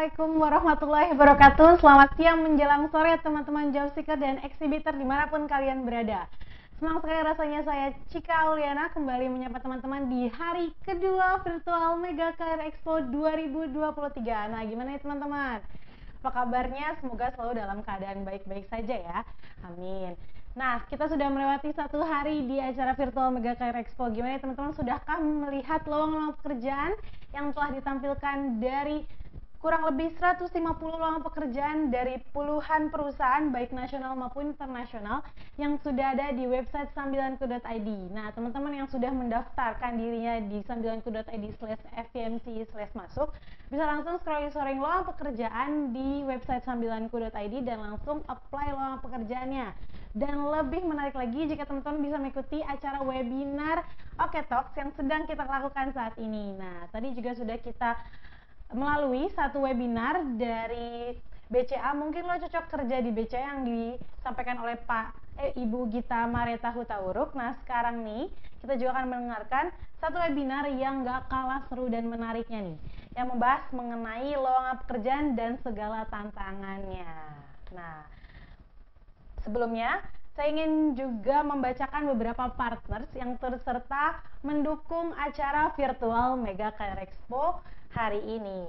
Assalamualaikum warahmatullahi wabarakatuh. Selamat siang menjelang sore teman-teman job seeker dan exhibitor dimanapun kalian berada. Senang sekali rasanya saya Cika Auliana kembali menyapa teman-teman di hari kedua virtual Mega Career Expo 2023. Nah, gimana ya teman-teman? Apa kabarnya? Semoga selalu dalam keadaan baik-baik saja ya. Amin. Nah, kita sudah melewati satu hari di acara virtual Mega Career Expo. Gimana ya teman-teman? Sudahkah melihat lowongan pekerjaan yang telah ditampilkan dari kurang lebih 150 lowongan pekerjaan dari puluhan perusahaan baik nasional maupun internasional yang sudah ada di website sambilanku.id. Nah, teman-teman yang sudah mendaftarkan dirinya di sambilanku.id/fvmc/masuk bisa langsung scrolling lowongan pekerjaan di website sambilanku.id dan langsung apply lowongan pekerjaannya. Dan lebih menarik lagi jika teman-teman bisa mengikuti acara webinar Oke Talks yang sedang kita lakukan saat ini. Nah, tadi juga sudah kita melalui satu webinar dari BCA. Mungkin lo cocok kerja di BCA yang disampaikan oleh Ibu Gita Mareta Hutauruk. Nah, sekarang nih kita juga akan mendengarkan satu webinar yang gak kalah seru dan menariknya nih, yang membahas mengenai lowongan pekerjaan dan segala tantangannya. Nah, sebelumnya saya ingin juga membacakan beberapa partners yang terserta mendukung acara virtual Mega Career Expo hari ini.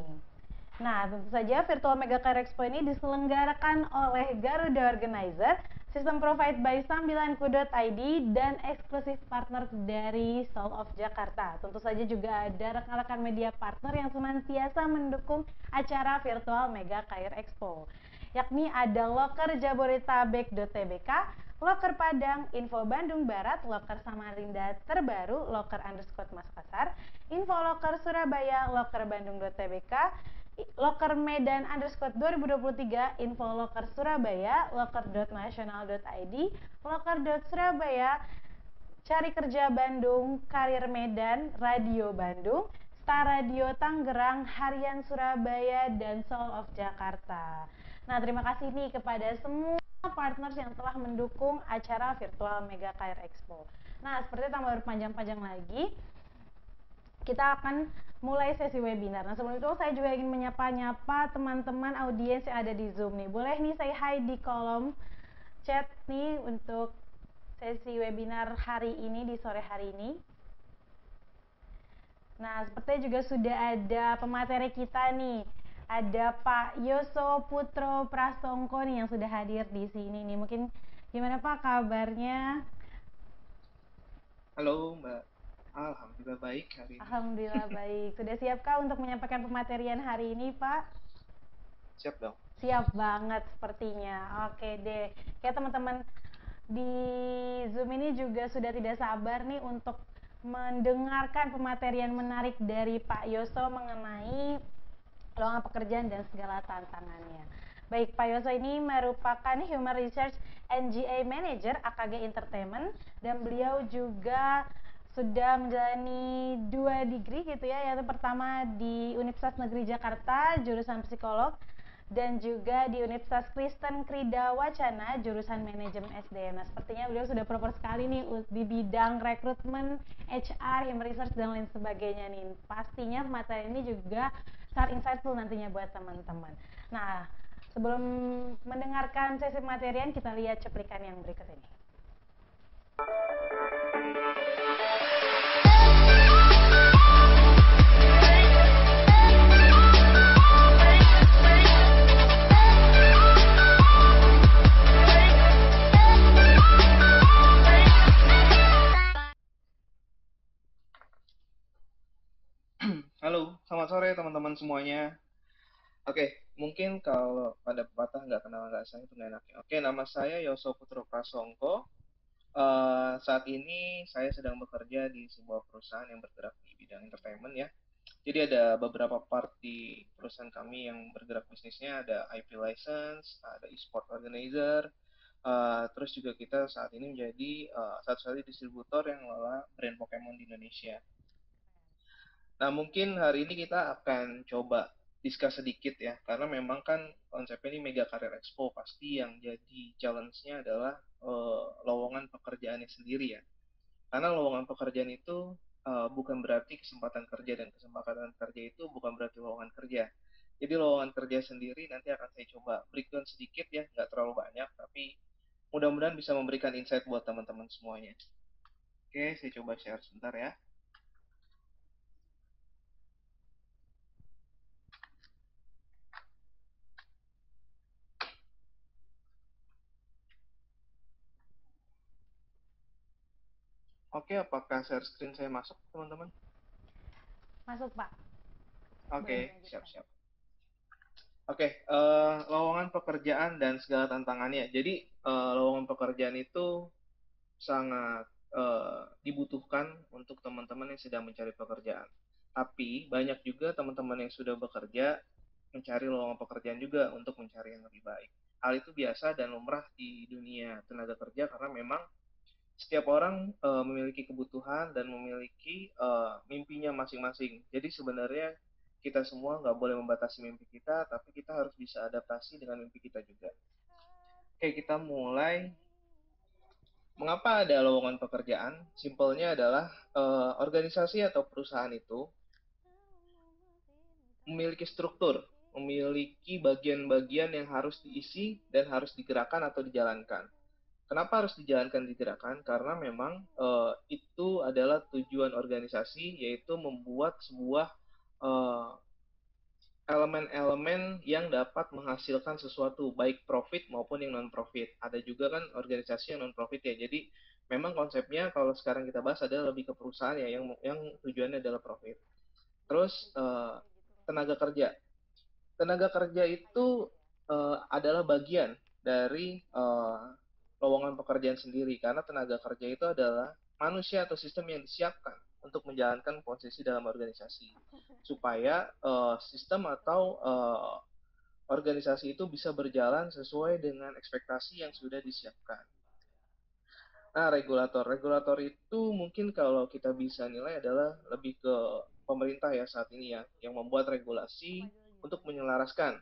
Nah, tentu saja virtual Mega Career Expo ini diselenggarakan oleh Garuda Organizer, sistem provide by sambilanku.id, dan eksklusif partner dari Soul of Jakarta. Tentu saja juga ada rekan-rekan media partner yang senantiasa mendukung acara virtual Mega Career Expo, yakni ada Loker Jabodetabek.tbk, Loker Padang, Info Bandung Barat, Loker Samarinda Terbaru, Loker _ Makassar, Info Loker Surabaya, Loker Bandung.tbk, Loker Medan _ 2023, Info Loker Surabaya, Loker.nasional.id, Loker.surabaya, Cari Kerja Bandung, Karir Medan, Radio Bandung, Star Radio Tangerang, Harian Surabaya, dan Soul of Jakarta. Nah, terima kasih nih kepada semua partners yang telah mendukung acara virtual Mega Career Expo. Nah, seperti tanpa berpanjang-panjang lagi, kita akan mulai sesi webinar. Nah, sebelum itu saya juga ingin menyapa-nyapa teman-teman audiens yang ada di Zoom nih. Boleh nih say hi di kolom chat nih untuk sesi webinar hari ini, di sore hari ini. Nah, sepertinya juga sudah ada pemateri kita nih. Ada Pak Yoso Putro Prasongko nih yang sudah hadir di sini nih. Mungkin gimana Pak kabarnya? Halo Mbak, Alhamdulillah baik hari ini. Alhamdulillah baik. Sudah siapkah untuk menyampaikan pematerian hari ini Pak? Siap dong. Siap banget sepertinya. Oke deh. Kayak teman-teman di Zoom ini juga sudah tidak sabar nih untuk mendengarkan pematerian menarik dari Pak Yoso mengenai lowongan pekerjaan dan segala tantangannya. Baik, Pak Yoso ini merupakan Human Research NGA Manager AKG Entertainment, dan beliau juga sudah menjalani 2 degree gitu ya, yaitu pertama di Universitas Negeri Jakarta jurusan psikolog, dan juga di Universitas Kristen Krida Wacana jurusan manajemen SDM. Nah, sepertinya beliau sudah proper sekali nih di bidang rekrutmen, HR, human research dan lain sebagainya nih. Pastinya materi ini juga sangat insightful nantinya buat teman-teman. Nah, sebelum mendengarkan sesi materian, kita lihat cuplikan yang berikut ini. Halo, selamat sore teman-teman semuanya. Oke, mungkin kalau pada pepatah nggak kenal nggak sayang itu nggak enaknya. Oke, nama saya Yoso Putro Prasongko. Saat ini saya sedang bekerja di sebuah perusahaan yang bergerak di bidang entertainment ya. Jadi ada beberapa part di perusahaan kami yang bergerak bisnisnya, ada IP license, ada e-sport organizer, terus juga kita saat ini menjadi satu-satunya distributor yang mengelola brand Pokemon di Indonesia. Nah, mungkin hari ini kita akan coba discuss sedikit ya, karena memang kan konsepnya ini Mega Career Expo, pasti yang jadi challenge-nya adalah lowongan pekerjaannya sendiri ya. Karena lowongan pekerjaan itu bukan berarti kesempatan kerja, dan kesempatan kerja itu bukan berarti lowongan kerja. Jadi lowongan kerja sendiri nanti akan saya coba breakdown sedikit ya, nggak terlalu banyak, tapi mudah-mudahan bisa memberikan insight buat teman-teman semuanya. Oke, saya coba share sebentar ya. Oke, apakah share screen saya masuk, teman-teman? Masuk, Pak. Boleh Oke, dilanjutkan. siap-siap. Oke, lowongan pekerjaan dan segala tantangannya. Jadi, lowongan pekerjaan itu sangat dibutuhkan untuk teman-teman yang sedang mencari pekerjaan. Tapi, banyak juga teman-teman yang sudah bekerja mencari lowongan pekerjaan juga untuk mencari yang lebih baik. Hal itu biasa dan lumrah di dunia tenaga kerja karena memang setiap orang memiliki kebutuhan dan memiliki mimpinya masing-masing. Jadi sebenarnya kita semua nggak boleh membatasi mimpi kita, tapi kita harus bisa adaptasi dengan mimpi kita juga. Oke, kita mulai. Mengapa ada lowongan pekerjaan? Simpelnya adalah organisasi atau perusahaan itu memiliki struktur, memiliki bagian-bagian yang harus diisi dan harus digerakkan atau dijalankan. Kenapa harus dijalankan digerakkan? Karena memang itu adalah tujuan organisasi, yaitu membuat sebuah eh, elemen-elemen yang dapat menghasilkan sesuatu, baik profit maupun yang non-profit. Ada juga kan organisasi yang non-profit ya. Jadi memang konsepnya kalau sekarang kita bahas adalah lebih ke perusahaan ya, yang tujuannya adalah profit. Terus tenaga kerja. Tenaga kerja itu adalah bagian dari lowongan pekerjaan sendiri karena tenaga kerja itu adalah manusia atau sistem yang disiapkan untuk menjalankan posisi dalam organisasi supaya sistem atau organisasi itu bisa berjalan sesuai dengan ekspektasi yang sudah disiapkan. Nah, regulator. Regulator itu mungkin kalau kita bisa nilai adalah lebih ke pemerintah ya saat ini ya, yang membuat regulasi untuk menyelaraskan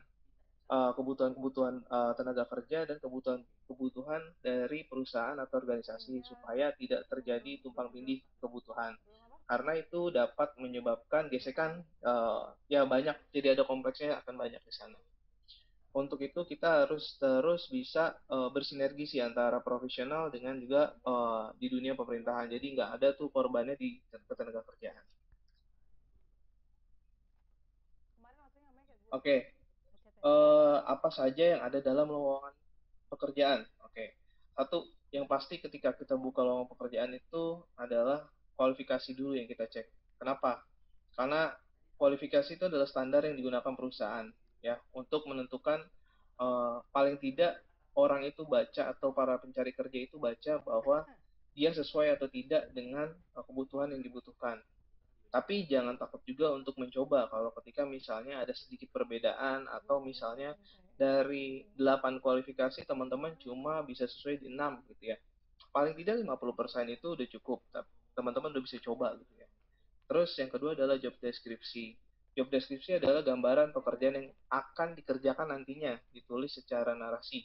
kebutuhan-kebutuhan tenaga kerja dan kebutuhan-kebutuhan dari perusahaan atau organisasi supaya tidak terjadi tumpang tindih kebutuhan. Karena itu dapat menyebabkan gesekan ya banyak, jadi ada kompleksnya akan banyak di sana. Untuk itu kita harus terus bisa bersinergi sih antara profesional dengan juga di dunia pemerintahan. Jadi nggak ada tuh korbannya di ketenaga kerjaan. Oke, apa saja yang ada dalam lowongan pekerjaan? Oke, satu yang pasti ketika kita buka lowongan pekerjaan itu adalah kualifikasi dulu yang kita cek. Kenapa? Karena kualifikasi itu adalah standar yang digunakan perusahaan ya untuk menentukan paling tidak orang itu baca atau para pencari kerja itu baca bahwa dia sesuai atau tidak dengan kebutuhan yang dibutuhkan. Tapi jangan takut juga untuk mencoba kalau ketika misalnya ada sedikit perbedaan atau misalnya dari 8 kualifikasi teman-teman cuma bisa sesuai di 6 gitu ya. Paling tidak 50% itu udah cukup. Teman-teman udah bisa coba gitu ya. Terus yang kedua adalah job deskripsi. Job deskripsi adalah gambaran pekerjaan yang akan dikerjakan nantinya, ditulis secara narasi.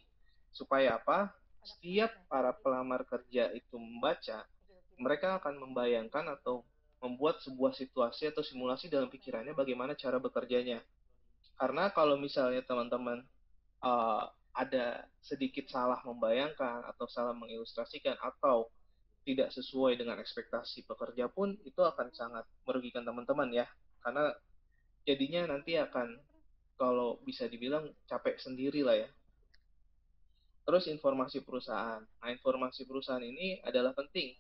Supaya apa? Setiap para pelamar kerja itu membaca, mereka akan membayangkan atau membuat sebuah situasi atau simulasi dalam pikirannya bagaimana cara bekerjanya. Karena kalau misalnya teman-teman uh, ada sedikit salah membayangkan atau salah mengilustrasikan atau tidak sesuai dengan ekspektasi pekerja pun itu akan sangat merugikan teman-teman ya. Karena jadinya nanti akan kalau bisa dibilang capek sendiri lah ya. Terus informasi perusahaan. Nah, informasi perusahaan ini adalah penting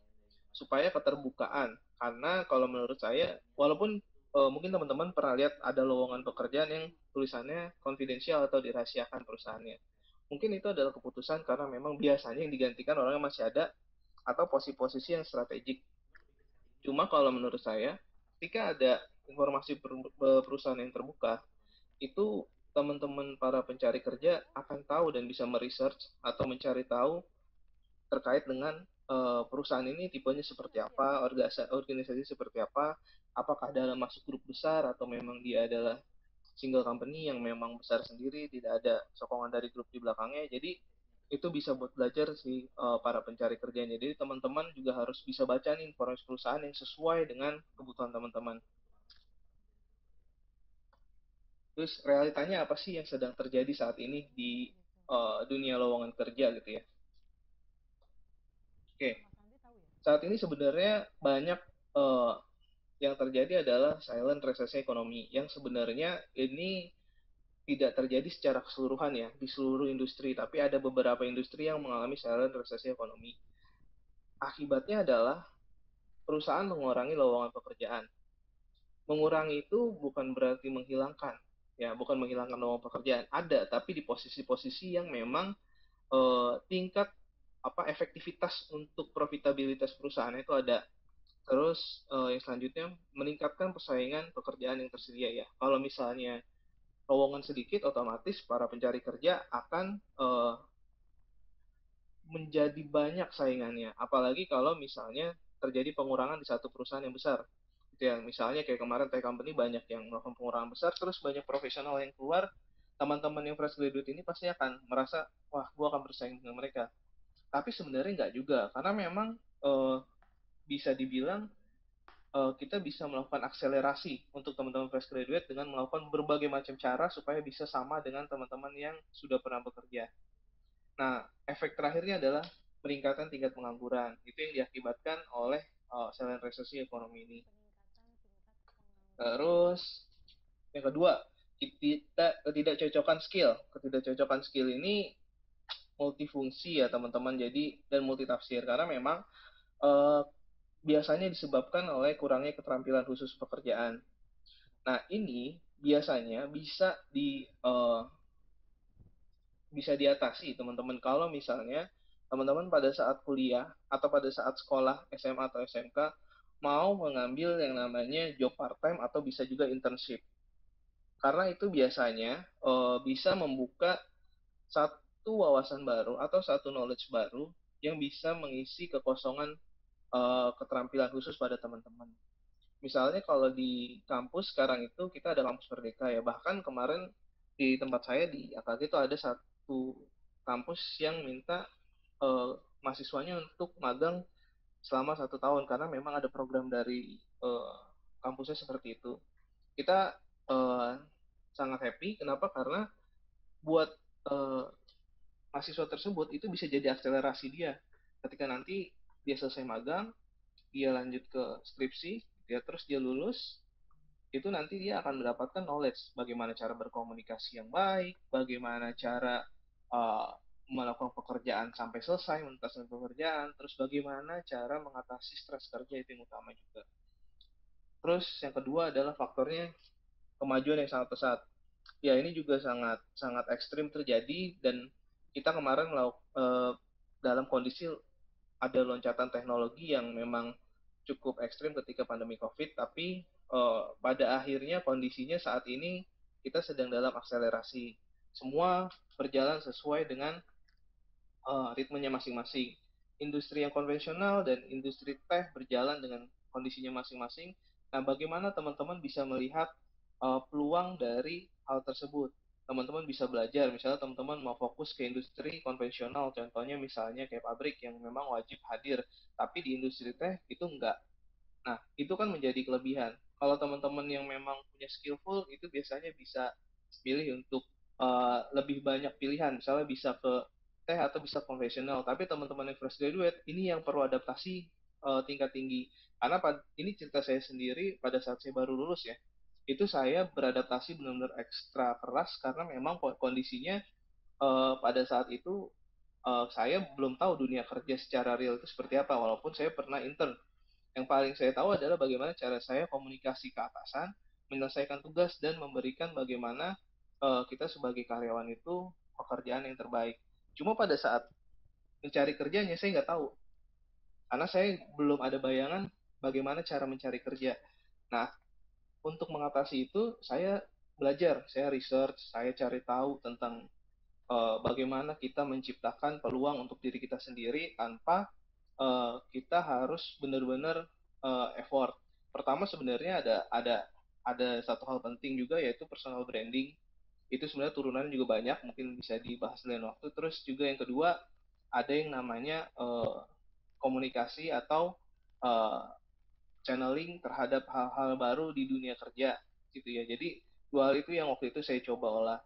supaya keterbukaan. Karena kalau menurut saya, walaupun mungkin teman-teman pernah lihat ada lowongan pekerjaan yang tulisannya konfidensial atau dirahasiakan perusahaannya. Mungkin itu adalah keputusan karena memang biasanya yang digantikan orangnya masih ada atau posisi-posisi yang strategik. Cuma kalau menurut saya, ketika ada informasi perusahaan yang terbuka, itu teman-teman para pencari kerja akan tahu dan bisa meresearch atau mencari tahu terkait dengan perusahaan ini tipenya seperti apa, organisasi seperti apa, apakah dalam masuk grup besar atau memang dia adalah single company yang memang besar sendiri, tidak ada sokongan dari grup di belakangnya. Jadi itu bisa buat belajar si para pencari kerjanya. Jadi teman-teman juga harus bisa baca nih informasi perusahaan yang sesuai dengan kebutuhan teman-teman. Terus realitanya apa sih yang sedang terjadi saat ini di dunia lowongan kerja gitu ya. Oke, saat ini sebenarnya banyak uh, yang terjadi adalah silent resesi ekonomi yang sebenarnya ini tidak terjadi secara keseluruhan ya di seluruh industri, tapi ada beberapa industri yang mengalami silent resesi ekonomi. Akibatnya adalah perusahaan mengurangi lowongan pekerjaan. Mengurangi itu bukan berarti menghilangkan, ya bukan menghilangkan lowongan pekerjaan. Ada, tapi di posisi-posisi yang memang tingkat efektivitas untuk profitabilitas perusahaan itu ada. Terus yang selanjutnya meningkatkan persaingan pekerjaan yang tersedia ya. Kalau misalnya lowongan sedikit, otomatis para pencari kerja akan menjadi banyak saingannya. Apalagi kalau misalnya terjadi pengurangan di satu perusahaan yang besar. Gitu ya, misalnya kayak kemarin Tech Company banyak yang melakukan pengurangan besar, terus banyak profesional yang keluar, teman-teman yang fresh graduate ini pasti akan merasa, wah, gue akan bersaing dengan mereka. Tapi sebenarnya nggak juga, karena memang eh, bisa dibilang kita bisa melakukan akselerasi untuk teman-teman fresh graduate dengan melakukan berbagai macam cara supaya bisa sama dengan teman-teman yang sudah pernah bekerja. Nah, efek terakhirnya adalah peningkatan tingkat pengangguran. Itu yang diakibatkan oleh silent resesi ekonomi ini. Terus, yang kedua, ketidakcocokan skill ini multifungsi ya teman-teman, jadi dan multitafsir karena memang eh, biasanya disebabkan oleh kurangnya keterampilan khusus pekerjaan. Nah, ini biasanya bisa diatasi teman-teman kalau misalnya teman-teman pada saat kuliah atau pada saat sekolah SMA atau SMK mau mengambil yang namanya job part time atau bisa juga internship. Karena itu biasanya bisa membuka satu wawasan baru atau satu knowledge baru yang bisa mengisi kekosongan keterampilan khusus pada teman-teman. Misalnya kalau di kampus sekarang itu kita ada kampus Merdeka ya. Bahkan kemarin di tempat saya di AKG itu ada satu kampus yang minta mahasiswanya untuk magang selama 1 tahun karena memang ada program dari kampusnya seperti itu. Kita eh, sangat happy. Kenapa? Karena buat eh, mahasiswa tersebut itu bisa jadi akselerasi dia. Ketika nanti dia selesai magang, dia lanjut ke skripsi, ya terus dia lulus, itu nanti dia akan mendapatkan knowledge bagaimana cara berkomunikasi yang baik, bagaimana cara uh, melakukan pekerjaan sampai selesai, menuntaskan pekerjaan, terus bagaimana cara mengatasi stres kerja itu yang utama juga. Terus yang kedua adalah faktornya kemajuan yang sangat pesat. Ya ini juga sangat sangat ekstrim terjadi dan kita kemarin dalam kondisi ada loncatan teknologi yang memang cukup ekstrim ketika pandemi COVID, tapi pada akhirnya kondisinya saat ini kita sedang dalam akselerasi. Semua berjalan sesuai dengan ritmenya masing-masing. Industri yang konvensional dan industri tech berjalan dengan kondisinya masing-masing. Nah, bagaimana teman-teman bisa melihat peluang dari hal tersebut? Teman-teman bisa belajar, misalnya teman-teman mau fokus ke industri konvensional, contohnya misalnya kayak pabrik yang memang wajib hadir, tapi di industri tech itu enggak. Nah, itu kan menjadi kelebihan. Kalau teman-teman yang memang punya skillful, itu biasanya bisa pilih untuk lebih banyak pilihan. Misalnya bisa ke teh atau bisa konvensional. Tapi teman-teman yang fresh graduate, ini yang perlu adaptasi tingkat tinggi. Karena ini cerita saya sendiri pada saat saya baru lulus ya. Itu saya beradaptasi benar-benar ekstra keras karena memang kondisinya pada saat itu saya belum tahu dunia kerja secara real itu seperti apa. Walaupun saya pernah intern, yang paling saya tahu adalah bagaimana cara saya komunikasi ke atasan, menyelesaikan tugas, dan memberikan bagaimana kita sebagai karyawan itu pekerjaan yang terbaik. Cuma pada saat mencari kerjanya, saya nggak tahu. Karena saya belum ada bayangan bagaimana cara mencari kerja. Nah, untuk mengatasi itu, saya belajar, saya research, saya cari tahu tentang bagaimana kita menciptakan peluang untuk diri kita sendiri tanpa kita harus benar-benar effort. Pertama sebenarnya ada satu hal penting juga yaitu personal branding. Itu sebenarnya turunannya juga banyak, mungkin bisa dibahas lain waktu. Terus juga yang kedua ada yang namanya komunikasi atau uh, channeling terhadap hal-hal baru di dunia kerja gitu ya. Jadi Dua hal itu yang waktu itu saya coba olah.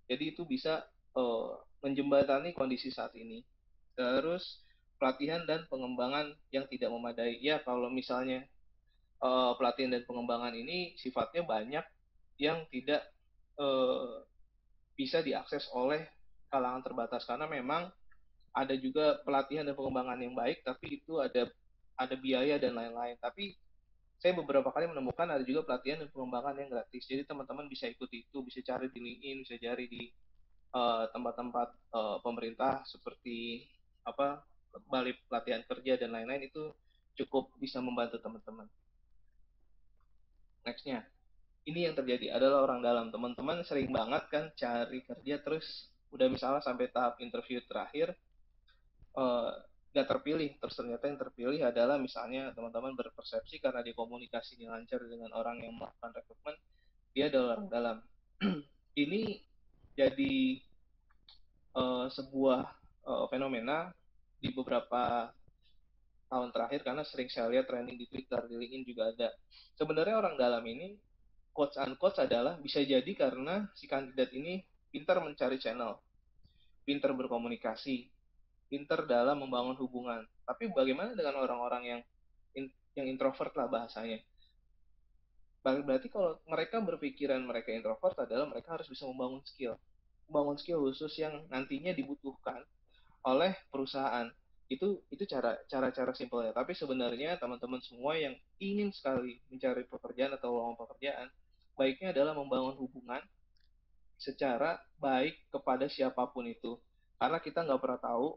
Jadi itu bisa eh, menjembatani kondisi saat ini. Terus pelatihan dan pengembangan yang tidak memadai. Ya, kalau misalnya pelatihan dan pengembangan ini sifatnya banyak yang tidak eh, bisa diakses oleh kalangan terbatas karena memang ada juga pelatihan dan pengembangan yang baik, tapi itu ada biaya dan lain-lain. Tapi saya beberapa kali menemukan ada juga pelatihan dan pengembangan yang gratis. Jadi teman-teman bisa ikuti itu, bisa cari di LinkedIn, bisa cari di tempat-tempat pemerintah seperti apa balai pelatihan kerja dan lain-lain itu cukup bisa membantu teman-teman. Nextnya, ini yang terjadi adalah orang dalam. Teman-teman sering banget kan cari kerja terus udah misalnya sampai tahap interview terakhir eh, nggak terpilih. Terus ternyata yang terpilih adalah misalnya teman-teman berpersepsi karena dia komunikasinya lancar dengan orang yang melakukan rekrutmen, dia adalah orang dalam. Ini jadi sebuah fenomena di beberapa tahun terakhir karena sering saya lihat trending di Twitter, di LinkedIn juga ada. Sebenarnya orang dalam ini quotes unquotes adalah bisa jadi karena si kandidat ini pintar mencari channel, pintar berkomunikasi, pintar dalam membangun hubungan. Tapi bagaimana dengan orang-orang yang introvert lah bahasanya? Berarti kalau mereka berpikiran mereka introvert adalah mereka harus bisa membangun skill khusus yang nantinya dibutuhkan oleh perusahaan. Itu cara simpelnya. Tapi sebenarnya teman-teman semua yang ingin sekali mencari pekerjaan atau lowongan pekerjaan, baiknya adalah membangun hubungan secara baik kepada siapapun itu. Karena kita nggak pernah tahu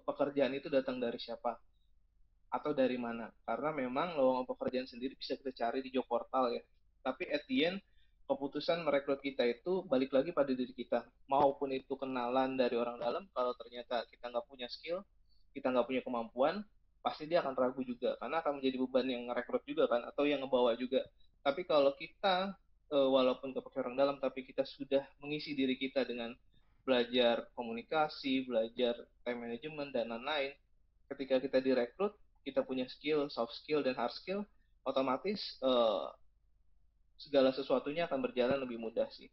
pekerjaan itu datang dari siapa atau dari mana. Karena memang lowongan pekerjaan sendiri bisa kita cari di job portal ya. Tapi at the end, keputusan merekrut kita itu balik lagi pada diri kita. Maupun itu kenalan dari orang dalam, kalau ternyata kita nggak punya skill, kita nggak punya kemampuan, pasti dia akan ragu juga. Karena akan menjadi beban yang ngerekrut juga kan, atau yang ngebawa juga. Tapi kalau kita, walaupun kepake orang dalam, tapi kita sudah mengisi diri kita dengan belajar komunikasi, belajar time management, dan lain-lain, ketika kita direkrut, kita punya skill, soft skill dan hard skill, otomatis segala sesuatunya akan berjalan lebih mudah sih.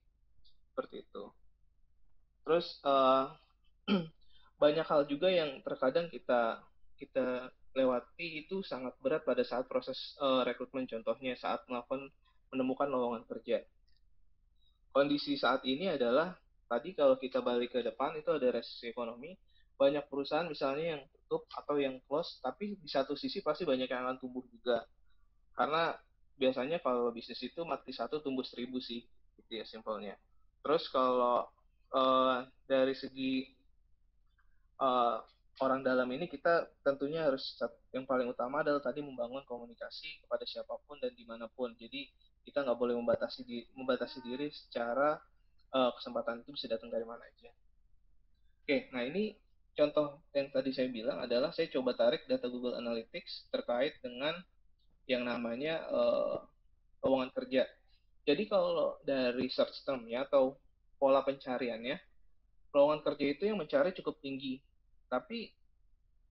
Seperti itu. Terus banyak hal juga yang terkadang kita kita lewati itu sangat berat pada saat proses rekrutmen, contohnya saat melakukan menemukan lowongan kerja. Kondisi saat ini adalah tadi kalau kita balik ke depan itu ada resesi ekonomi, banyak perusahaan misalnya yang tutup atau yang close, tapi di satu sisi pasti banyak yang akan tumbuh juga. Karena biasanya kalau bisnis itu mati satu tumbuh seribu sih, gitu ya simpelnya. Terus kalau dari segi eh, orang dalam ini kita tentunya harus yang paling utama adalah tadi membangun komunikasi kepada siapapun dan dimanapun. Jadi kita nggak boleh membatasi diri secara kesempatan itu bisa datang dari mana aja. Oke, nah ini contoh yang tadi saya bilang adalah saya coba tarik data Google Analytics terkait dengan yang namanya lowongan kerja. Jadi kalau dari search termnya atau pola pencariannya, lowongan kerja itu yang mencari cukup tinggi. Tapi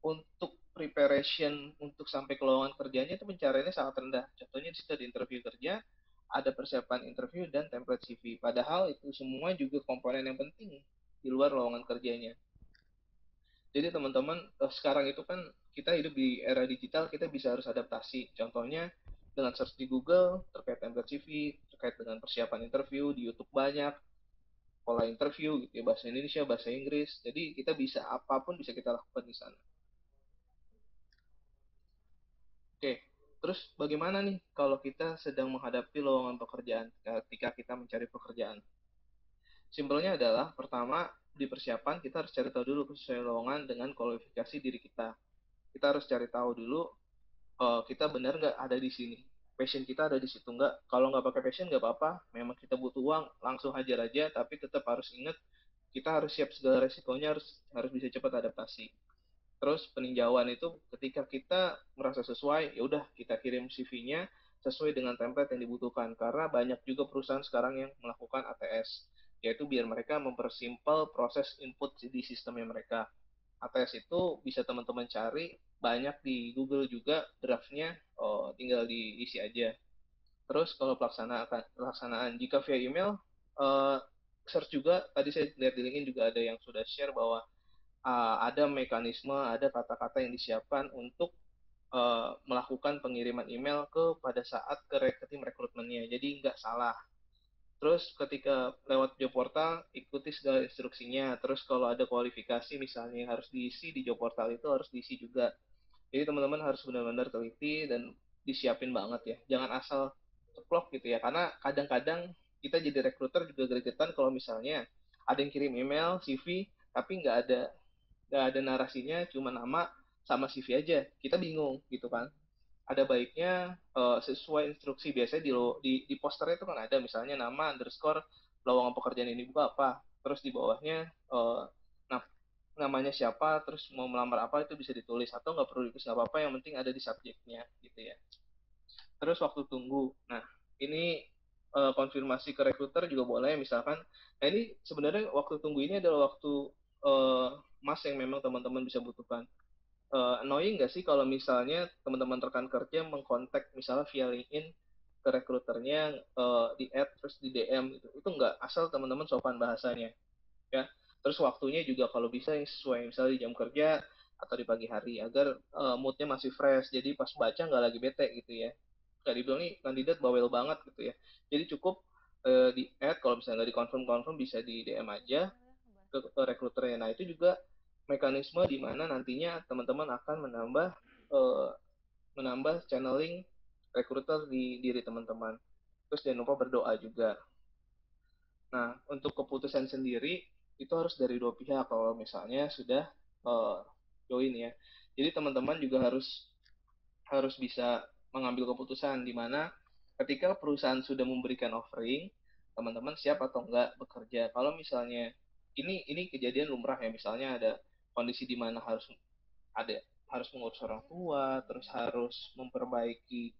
untuk preparation untuk sampai ke lowongan kerjanya itu pencariannya sangat rendah. Contohnya di situ ada interview kerja, ada persiapan interview dan template CV. Padahal itu semua juga komponen yang penting di luar lowongan kerjanya. Jadi teman-teman sekarang itu kan kita hidup di era digital, kita bisa harus adaptasi. Contohnya dengan search di Google terkait template CV, terkait dengan persiapan interview di YouTube banyak, pola interview gitu ya, bahasa Indonesia, bahasa Inggris. Jadi kita bisa apapun bisa kita lakukan di sana. Oke, terus bagaimana nih kalau kita sedang menghadapi lowongan pekerjaan ketika kita mencari pekerjaan? Simpelnya adalah pertama di persiapan kita harus cari tahu dulu sesuai lowongan dengan kualifikasi diri kita. Kita harus cari tahu dulu kita benar nggak ada di sini, passion kita ada di situ nggak. Kalau nggak pakai passion nggak apa-apa, memang kita butuh uang langsung hajar aja, tapi tetap harus ingat kita harus siap segala resikonya, harus harus bisa cepat adaptasi. Terus peninjauan itu ketika kita merasa sesuai, ya udah kita kirim CV-nya sesuai dengan template yang dibutuhkan. Karena banyak juga perusahaan sekarang yang melakukan ATS, yaitu biar mereka mempersimpel proses input di sistemnya mereka. ATS itu bisa teman-teman cari banyak di Google juga draftnya, oh, tinggal diisi aja. Terus kalau pelaksanaan jika via email, eh, search juga. Tadi saya lihat di LinkedIn juga ada yang sudah share bahwa ada mekanisme, ada kata-kata yang disiapkan untuk melakukan pengiriman email pada saat ke tim rekrutmennya. Jadi nggak salah. Terus ketika lewat job portal, ikuti segala instruksinya. Terus kalau ada kualifikasi misalnya yang harus diisi di job portal itu harus diisi juga. Jadi teman-teman harus benar-benar teliti dan disiapin banget ya. Jangan asal ceplok gitu ya. Karena kadang-kadang kita jadi rekruter juga gregetan kalau misalnya ada yang kirim email, CV, tapi nggak ada narasinya, cuma nama sama CV aja. Kita bingung gitu kan. Ada baiknya sesuai instruksi. Biasanya di posternya itu kan ada misalnya nama underscore lowongan pekerjaan ini buka apa, terus di bawahnya nah, namanya siapa, terus mau melamar apa itu bisa ditulis, atau nggak perlu ditulis nggak apa-apa, yang penting ada di subjeknya gitu ya. Terus waktu tunggu, nah ini konfirmasi ke rekruter juga boleh misalkan. Nah ini sebenarnya waktu tunggu ini adalah waktu eh, mas yang memang teman-teman bisa butuhkan. Annoying nggak sih kalau misalnya teman-teman rekan kerja mengkontak misalnya via LinkedIn ke rekruternya, di add terus di DM gitu. Itu nggak, asal teman-teman sopan bahasanya ya. Terus waktunya juga kalau bisa yang sesuai misalnya di jam kerja atau di pagi hari, agar moodnya masih fresh, jadi pas baca nggak lagi bete gitu ya, nggak dibilang nih kandidat bawel banget gitu ya. Jadi cukup di add, kalau misalnya nggak di confirm confirm bisa di DM aja ke rekruternya. Nah itu juga mekanisme di mana nantinya teman-teman akan eh, menambah channeling rekruter di diri teman-teman. Terus jangan lupa berdoa juga. Nah, untuk keputusan sendiri itu harus dari dua pihak kalau misalnya sudah uh, join ya. Jadi teman-teman juga harus harus bisa mengambil keputusan di mana ketika perusahaan sudah memberikan offering, teman-teman siap atau enggak bekerja. Kalau misalnya ini kejadian lumrah ya, misalnya ada kondisi di mana ada harus mengurus orang tua, terus harus memperbaiki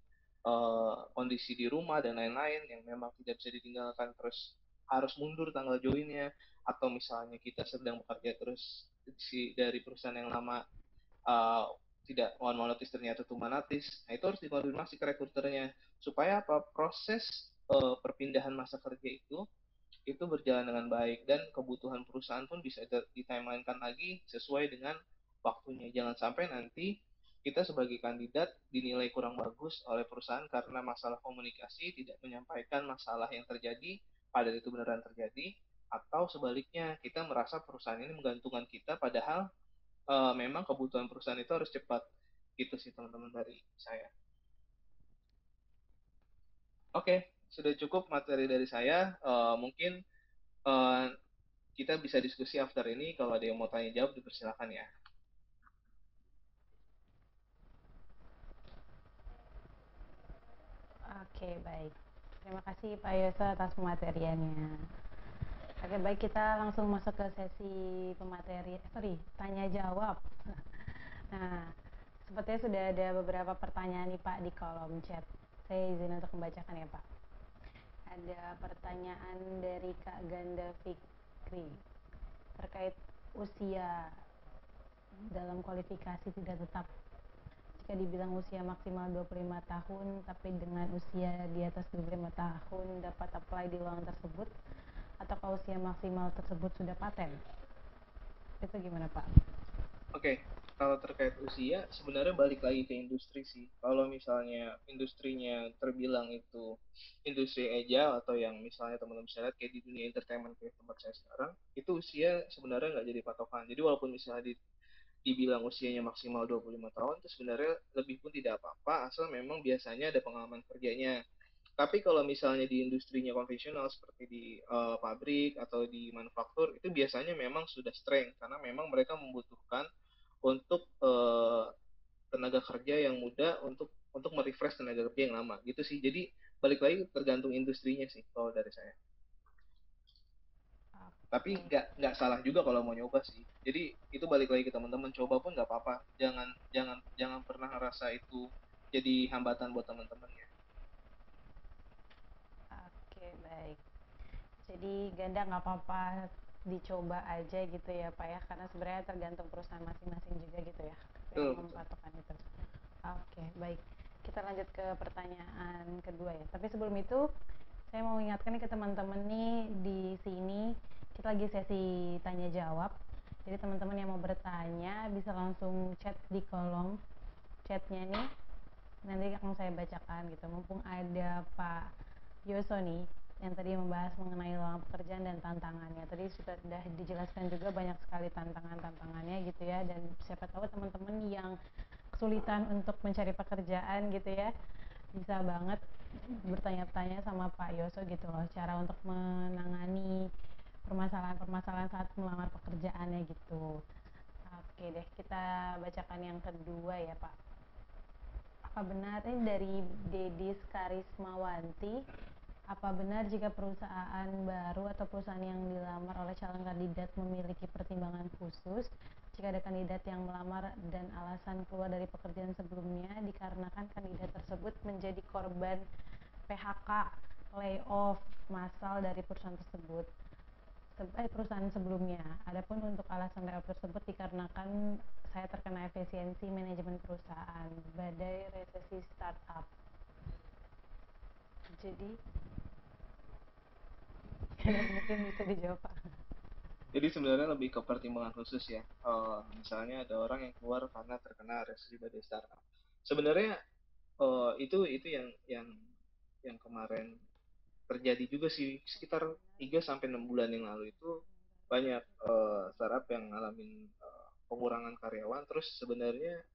kondisi di rumah dan lain-lain yang memang tidak bisa ditinggalkan, terus harus mundur tanggal joinnya, atau misalnya kita sedang bekerja terus dari perusahaan yang lama uh, tidak one monotis ternyata two monotis. Nah itu harus dikonfirmasi ke rekruternya supaya apa, proses perpindahan masa kerja itu berjalan dengan baik dan kebutuhan perusahaan pun bisa di-timeline-kan lagi sesuai dengan waktunya. Jangan sampai nanti kita sebagai kandidat dinilai kurang bagus oleh perusahaan karena masalah komunikasi, tidak menyampaikan masalah yang terjadi padahal itu beneran terjadi, atau sebaliknya kita merasa perusahaan ini menggantungkan kita padahal memang kebutuhan perusahaan itu harus cepat. Gitu sih teman-teman dari saya. Oke, sudah cukup materi dari saya. Mungkin eh, kita bisa diskusi after ini. Kalau ada yang mau tanya jawab, dipersilakan ya. Oke, baik. Terima kasih Pak Yoso atas pemateriannya. Oke, baik, kita langsung masuk ke sesi tanya jawab. Nah, sepertinya sudah ada beberapa pertanyaan nih Pak di kolom chat. Saya izin untuk membacakan ya Pak. Ada pertanyaan dari Kak Ganda Fikri terkait usia dalam kualifikasi tidak tetap. Jika dibilang usia maksimal 25 tahun, tapi dengan usia di atas 25 tahun dapat apply di lowongan tersebut, atau usia maksimal tersebut sudah paten? Itu gimana Pak? Oke, kalau terkait usia, sebenarnya balik lagi ke industri sih. Kalau misalnya industrinya terbilang itu industri agile, atau yang misalnya teman-teman bisa lihat kayak di dunia entertainment kayak tempat saya sekarang, itu usia sebenarnya nggak jadi patokan. Jadi walaupun misalnya dibilang usianya maksimal 25 tahun, itu sebenarnya lebih pun tidak apa-apa, asal memang biasanya ada pengalaman kerjanya. Tapi kalau misalnya di industrinya konvensional seperti di pabrik atau di manufaktur, itu biasanya memang sudah strength karena memang mereka membutuhkan untuk tenaga kerja yang muda untuk merefresh tenaga kerja yang lama gitu sih. Jadi balik lagi tergantung industrinya sih kalau dari saya. Tapi Oke. nggak salah juga kalau mau nyoba sih. Jadi itu balik lagi ke teman-teman, coba pun nggak apa-apa. Jangan jangan jangan pernah ngerasa itu jadi hambatan buat teman-teman ya. Oke, baik. Jadi ganda nggak apa-apa dicoba aja gitu ya Pak ya, karena sebenarnya tergantung perusahaan masing-masing juga gitu ya yang Betul betul. mempatokkan itu. Oke, baik. kita lanjut ke pertanyaan kedua ya. Tapi sebelum itu, saya mau ingatkan nih ke teman-teman nih di sini kita lagi sesi tanya jawab. Jadi teman-teman yang mau bertanya bisa langsung chat di kolom chatnya nih. Nanti akan saya bacakan gitu. Mumpung ada Pak Yoso nih yang tadi membahas mengenai lowongan pekerjaan dan tantangannya. Tadi sudah dijelaskan juga banyak sekali tantangannya gitu ya. Dan siapa tahu teman-teman yang kesulitan untuk mencari pekerjaan gitu ya, bisa banget bertanya-tanya sama Pak Yoso gitu loh, cara untuk menangani permasalahan-permasalahan saat melamar pekerjaannya gitu. Oke deh, kita bacakan yang kedua ya Pak. Apa benar ini dari Dedis Karismawanti, apa benar jika perusahaan baru atau perusahaan yang dilamar oleh calon kandidat memiliki pertimbangan khusus jika ada kandidat yang melamar dan alasan keluar dari pekerjaan sebelumnya dikarenakan kandidat tersebut menjadi korban PHK, layoff massal dari perusahaan sebelumnya. Adapun untuk alasan layoff tersebut dikarenakan saya terkena efisiensi manajemen perusahaan, badai resesi startup. Jadi mungkin bisa dijawab Pak. Jadi sebenarnya lebih ke pertimbangan khusus ya. Misalnya ada orang yang keluar karena terkena resesi badai startup. Sebenarnya itu yang kemarin terjadi juga sih, sekitar 3 sampai 6 bulan yang lalu itu banyak startup yang ngalamin pengurangan karyawan, terus sebenarnya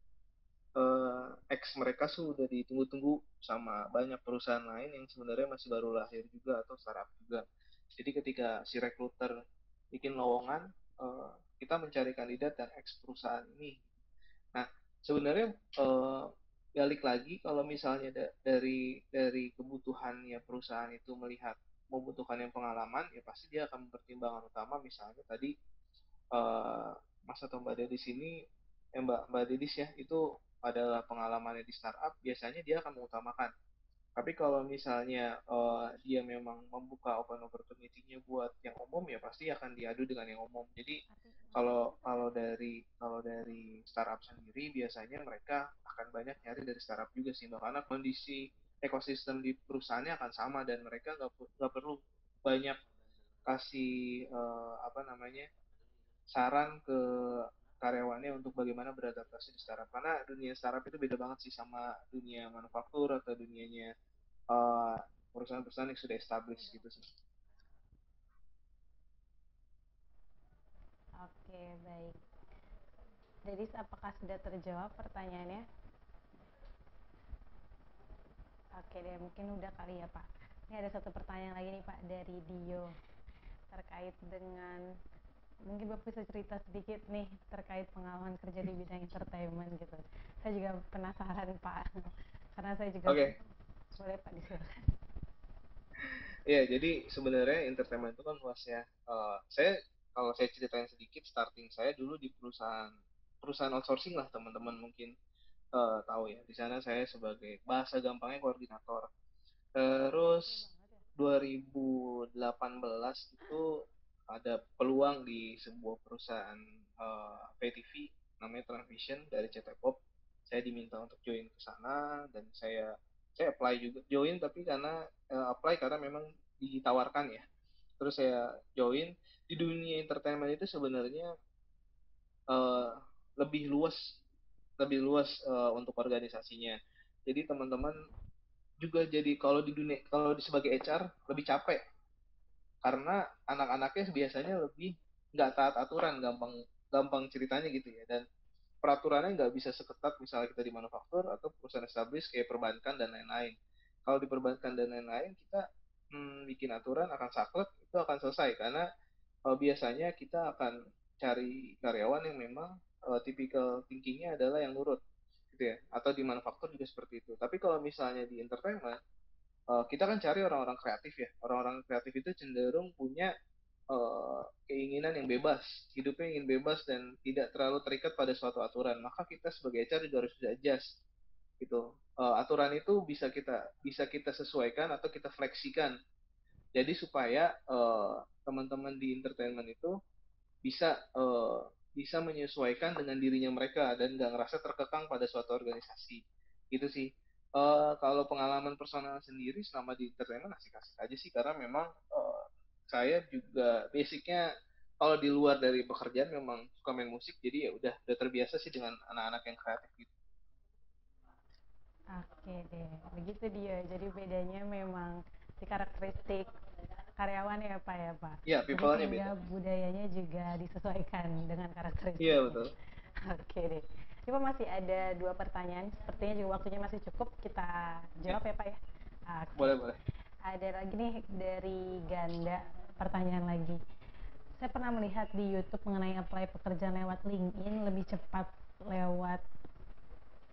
ex mereka sudah ditunggu-tunggu sama banyak perusahaan lain yang sebenarnya masih baru lahir juga atau startup juga. Jadi ketika si rekruter bikin lowongan, eh, kita mencari kandidat dan ex perusahaan ini. Nah, sebenarnya balik lagi kalau misalnya dari kebutuhannya perusahaan itu melihat membutuhkan yang pengalaman, ya pasti dia akan mempertimbangkan utama misalnya tadi eh, Mas atau Mbak Dedis ini, Mbak Dedis ya, itu adalah pengalamannya di startup, biasanya dia akan mengutamakan. Tapi kalau misalnya dia memang membuka open opportunity-nya buat yang umum, ya pasti akan diadu dengan yang umum. Jadi kalau dari startup sendiri biasanya mereka akan banyak nyari dari startup juga sih, Mbak, karena kondisi ekosistem di perusahaannya akan sama dan mereka nggak perlu banyak kasih apa namanya saran ke karyawannya untuk bagaimana beradaptasi di startup. Karena dunia startup itu beda banget sih sama dunia manufaktur atau dunianya uh, perusahaan-perusahaan yang sudah established gitu sih. Oke, baik. Jadi apakah sudah terjawab pertanyaannya? Oke deh, mungkin udah kali ya Pak. Ini ada satu pertanyaan lagi nih Pak dari Dio terkait dengan, mungkin Bapak bisa cerita sedikit nih terkait pengalaman kerja di bidang entertainment gitu. Saya juga penasaran Pak, karena saya juga Oke, boleh Pak disilakan. ya jadi sebenarnya entertainment itu kan luas ya. Saya kalau saya ceritain sedikit, starting saya dulu di perusahaan perusahaan outsourcing lah, teman-teman mungkin tahu ya. Di sana saya sebagai bahasa gampangnya koordinator. Terus 2018 itu ada peluang di sebuah perusahaan pay TV namanya Transvision dari CT Pop. Saya diminta untuk join ke sana dan saya apply juga join, tapi karena apply karena memang ditawarkan ya. Terus saya join di dunia entertainment itu sebenarnya eh, lebih luas untuk organisasinya. Jadi teman-teman juga jadi kalau di sebagai HR lebih capek karena anak-anaknya biasanya lebih nggak taat aturan, gampang gampang ceritanya gitu ya, dan peraturannya nggak bisa seketat misalnya kita di manufaktur atau perusahaan established kayak perbankan dan lain-lain. Kalau di perbankan dan lain-lain kita bikin aturan akan saklek itu akan selesai karena biasanya kita akan cari karyawan yang memang tipikal thinkingnya adalah yang nurut gitu ya, atau di manufaktur juga seperti itu. Tapi kalau misalnya di entertainment, kita kan cari orang-orang kreatif ya. Orang-orang kreatif itu cenderung punya keinginan yang bebas, hidupnya ingin bebas dan tidak terlalu terikat pada suatu aturan. Maka kita sebagai HR juga harus bisa adjust gitu. Aturan itu bisa kita sesuaikan atau kita fleksikan. Jadi supaya teman-teman di entertainment itu bisa menyesuaikan dengan dirinya mereka dan nggak ngerasa terkekang pada suatu organisasi. Gitu sih. Kalau pengalaman personal sendiri selama di entertainment asik-asik aja sih karena memang saya juga basicnya kalau di luar dari pekerjaan memang suka main musik jadi ya udah terbiasa sih dengan anak-anak yang kreatif gitu. Oke deh, begitu dia. Jadi bedanya memang di karakteristik karyawan ya Pak ya Pak. Ya, Jadi people-nya sehingga beda. budayanya juga disesuaikan dengan Iya karakteristiknya. betul. Oke deh. Ini Pak masih ada dua pertanyaan. Sepertinya juga waktunya masih cukup. Kita Ya, jawab ya Pak ya. Oke. boleh boleh. Ada lagi nih dari Ganda, pertanyaan lagi. Saya pernah melihat di YouTube mengenai apply pekerjaan lewat LinkedIn lebih cepat lewat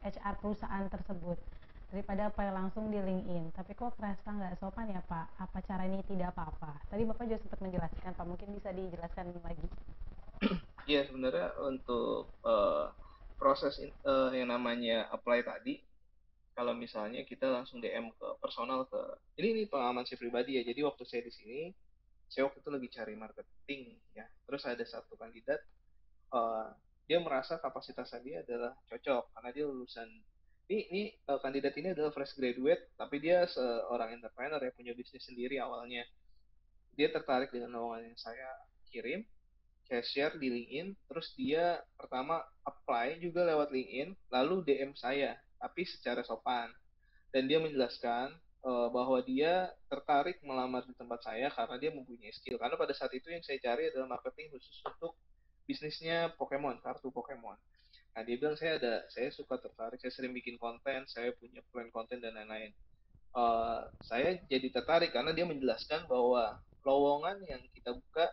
HR perusahaan tersebut daripada apply langsung di LinkedIn. Tapi kok kerasa nggak sopan ya Pak? Apa cara ini tidak apa-apa? Tadi Bapak juga sempat menjelaskan Pak, mungkin bisa dijelaskan lagi. Iya sebenarnya untuk proses yang namanya apply tadi, kalau misalnya kita langsung DM ke personal ke ini pengalaman saya pribadi ya. Jadi waktu saya di sini, saya waktu itu lagi cari marketing ya. Terus ada satu kandidat, eh, dia merasa kapasitasnya dia adalah cocok karena dia lulusan ini kandidat ini adalah fresh graduate, tapi dia seorang entrepreneur yang punya bisnis sendiri awalnya. Dia tertarik dengan lowongan yang saya kirim, saya share di LinkedIn, terus dia pertama apply juga lewat LinkedIn, lalu DM saya, tapi secara sopan. Dan dia menjelaskan bahwa dia tertarik melamar di tempat saya karena dia mempunyai skill. Karena pada saat itu yang saya cari adalah marketing khusus untuk bisnisnya Pokemon, kartu Pokemon. Nah, dia bilang saya suka tertarik, saya sering bikin konten, saya punya plan konten dan lain-lain. Saya jadi tertarik karena dia menjelaskan bahwa lowongan yang kita buka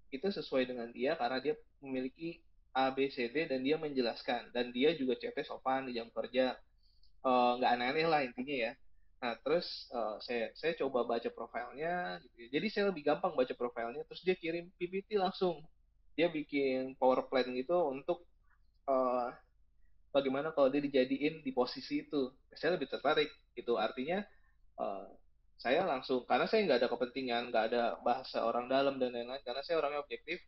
itu sesuai dengan dia karena dia memiliki A, B, C, D dan dia menjelaskan dan dia juga chatnya sopan di jam kerja. Nggak aneh-aneh lah intinya ya. Nah terus saya coba baca profilnya gitu ya. Jadi saya lebih gampang baca profilnya terus dia kirim PPT langsung. Dia bikin power plan gitu untuk eh, bagaimana kalau dia dijadiin di posisi itu. Saya lebih tertarik gitu. Artinya eh, saya langsung karena saya nggak ada kepentingan, nggak ada bahasa orang dalam dan lain-lain karena saya orangnya objektif.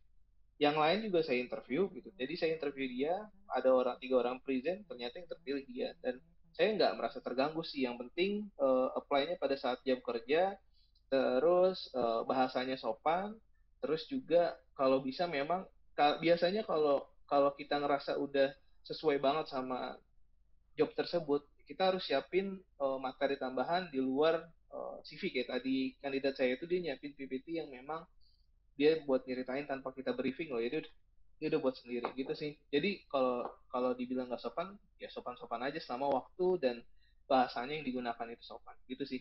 Yang lain juga saya interview gitu. Jadi saya interview dia, ada tiga orang present, ternyata yang terpilih dia. Dan saya nggak merasa terganggu sih. Yang penting apply-nya pada saat jam kerja, terus bahasanya sopan, terus juga kalau bisa memang biasanya kalau kalau kita ngerasa udah sesuai banget sama job tersebut, kita harus siapin materi tambahan di luar CV kayak tadi kandidat saya itu dia nyiapin PPT yang memang dia buat nyeritain tanpa kita briefing loh. Jadi dia udah buat sendiri gitu sih. Jadi kalau kalau dibilang nggak sopan, ya sopan-sopan aja selama waktu dan bahasanya yang digunakan itu sopan. Gitu sih.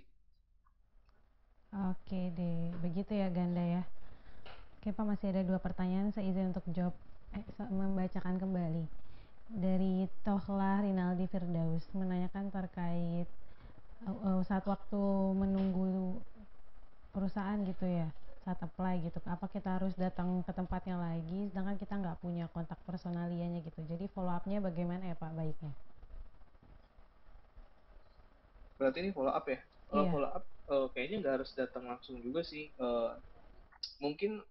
Oke deh, begitu ya Ganda ya. Oke Pak, masih ada dua pertanyaan, saya izin untuk jawab, membacakan kembali. Dari Tohla Rinaldi Firdaus menanyakan terkait saat waktu menunggu perusahaan gitu ya, saat apply gitu, apa kita harus datang ke tempatnya lagi sedangkan kita nggak punya kontak personalianya gitu, jadi follow upnya bagaimana ya Pak baiknya? Berarti ini follow up ya. Kalau Iya. follow up kayaknya nggak harus datang langsung juga sih. Mungkin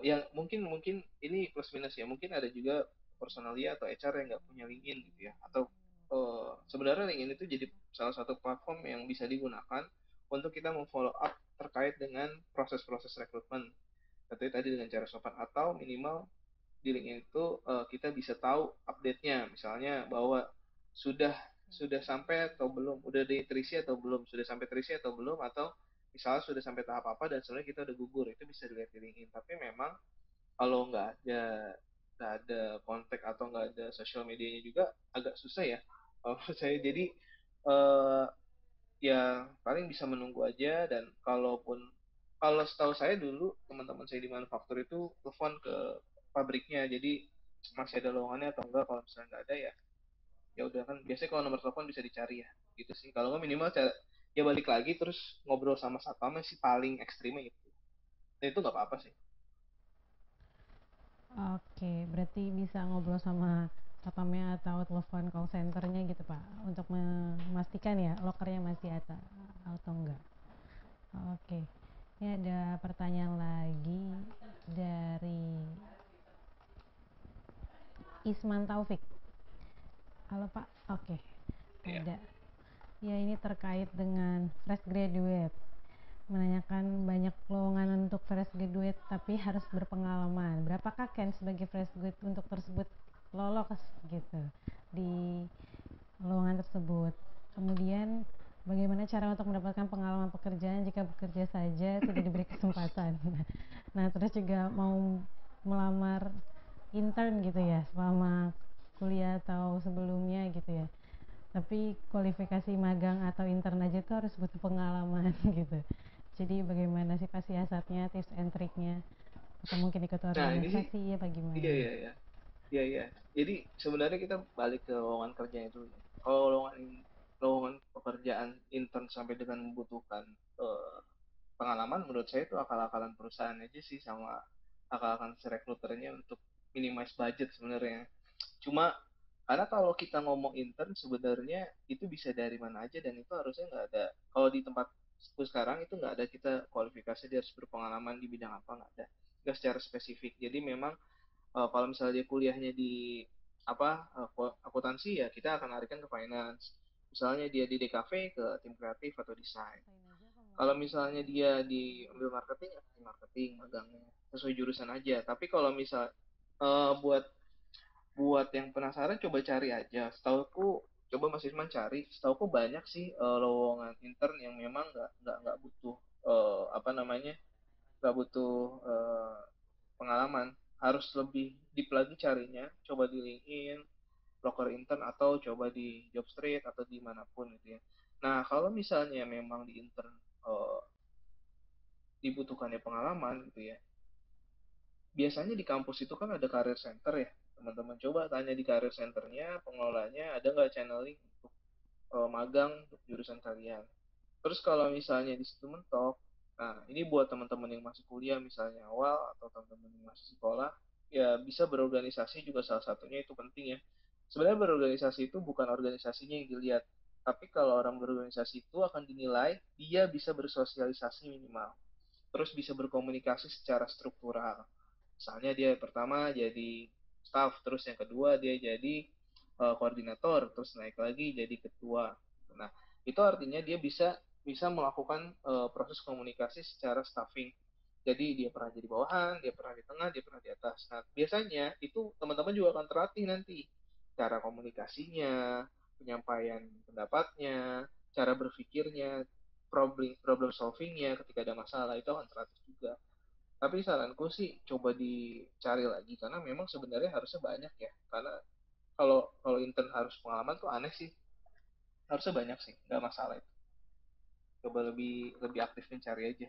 yang mungkin mungkin ini plus minus ya. Mungkin ada juga personalia atau HR yang nggak punya LinkedIn gitu ya. Atau sebenarnya LinkedIn itu jadi salah satu platform yang bisa digunakan untuk kita memfollow up terkait dengan proses-proses rekrutmen. Katanya tadi dengan cara sopan atau minimal di LinkedIn itu kita bisa tahu update-nya, misalnya bahwa sudah sudah sampai atau belum, udah diterisi atau belum, sudah sampai terisi atau belum, atau misalnya sudah sampai tahap apa dan sebenarnya kita udah gugur, itu bisa dilihat di LinkedIn. Tapi memang kalau nggak ada kontak atau nggak ada sosial medianya juga agak susah ya kalau menurut saya. Jadi eh, ya paling bisa menunggu aja dan kalau setahu saya dulu teman-teman saya di manufaktur itu telepon ke pabriknya jadi masih ada lowongannya atau enggak kalau misalnya nggak ada ya ya udah kan biasanya kalau nomor telepon bisa dicari ya gitu sih kalau nggak minimal ya balik lagi terus ngobrol sama satpamnya sih paling ekstrimnya itu dan itu nggak apa-apa sih. Oke, berarti bisa ngobrol sama satpamnya atau telepon call centernya gitu Pak untuk memastikan ya lokernya masih ada atau enggak. Oke, ini ada pertanyaan lagi dari Isman Taufik. Halo Pak, oke, Ya. ada. Ya, ini terkait dengan fresh graduate. Menanyakan banyak lowongan untuk fresh graduate tapi harus berpengalaman. Berapakah Ken sebagai fresh graduate untuk tersebut lolos gitu di lowongan tersebut? Kemudian bagaimana cara untuk mendapatkan pengalaman pekerjaan jika bekerja saja tidak diberi kesempatan? Nah, terus juga mau melamar intern gitu ya selama kuliah atau sebelumnya gitu ya, tapi kualifikasi magang atau intern aja tuh harus butuh pengalaman gitu. Jadi bagaimana sih pasti siasatnya, tips and triknya, atau mungkin ikut Nah, ini sih, organisasi ya iya, bagaimana? iya, iya. Iya, iya. Jadi sebenarnya kita balik ke lowongan kerjanya dulu ya. Kalau lowongan pekerjaan intern sampai dengan membutuhkan eh, pengalaman, menurut saya itu akal-akalan perusahaan aja sih, sama akal-akalan si rekruternya untuk minimize budget sebenarnya. Cuma karena kalau kita ngomong intern sebenarnya itu bisa dari mana aja, dan itu harusnya nggak ada. Kalau di tempatku sekarang itu nggak ada kita kualifikasi dia harus berpengalaman di bidang apa, nggak ada. Nggak secara spesifik. Jadi memang kalau misalnya dia kuliahnya di apa akuntansi, ya kita akan larikan ke finance. Misalnya dia di DKV ke tim kreatif atau desain. Rasain aja apa mau Kalau coba misalnya dulu dia di sendiri? ambil marketing, ya di marketing magangnya sesuai jurusan aja. Tapi kalau misal buat buat yang penasaran, coba cari aja. Setauku, coba Mas Isman cari. Setauku banyak sih lowongan intern yang memang nggak butuh apa namanya, nggak butuh pengalaman. Harus lebih deep lagi carinya. Coba di LinkedIn, broker intern, atau coba di Jobstreet atau dimanapun gitu ya. Nah, kalau misalnya memang di intern eh, dibutuhkannya pengalaman gitu ya, biasanya di kampus itu kan ada career center ya. Teman-teman coba tanya di career centernya, pengelolanya ada nggak channeling untuk magang untuk jurusan kalian. Terus kalau misalnya di situ mentok, nah ini buat teman-teman yang masih kuliah misalnya awal, atau teman-teman yang masih sekolah, ya bisa berorganisasi juga salah satunya, itu penting ya. Sebenarnya berorganisasi itu bukan organisasinya yang dilihat, tapi kalau orang berorganisasi itu akan dinilai dia bisa bersosialisasi minimal, terus bisa berkomunikasi secara struktural. Misalnya dia pertama jadi staff, terus yang kedua dia jadi koordinator, terus naik lagi jadi ketua. Nah, itu artinya dia bisa bisa melakukan proses komunikasi secara staffing. Jadi dia pernah jadi bawahan, dia pernah di tengah, dia pernah di atas. Nah, biasanya itu teman-teman juga akan terlatih nanti cara komunikasinya, penyampaian pendapatnya, cara berpikirnya, problem problem solvingnya ketika ada masalah, itu akan terlatih juga. Tapi saranku sih coba dicari lagi, karena memang sebenarnya harusnya banyak ya. Karena kalau kalau intern harus pengalaman tuh aneh sih. Harusnya banyak sih, nggak masalah itu. Coba lebih lebih aktif mencari aja.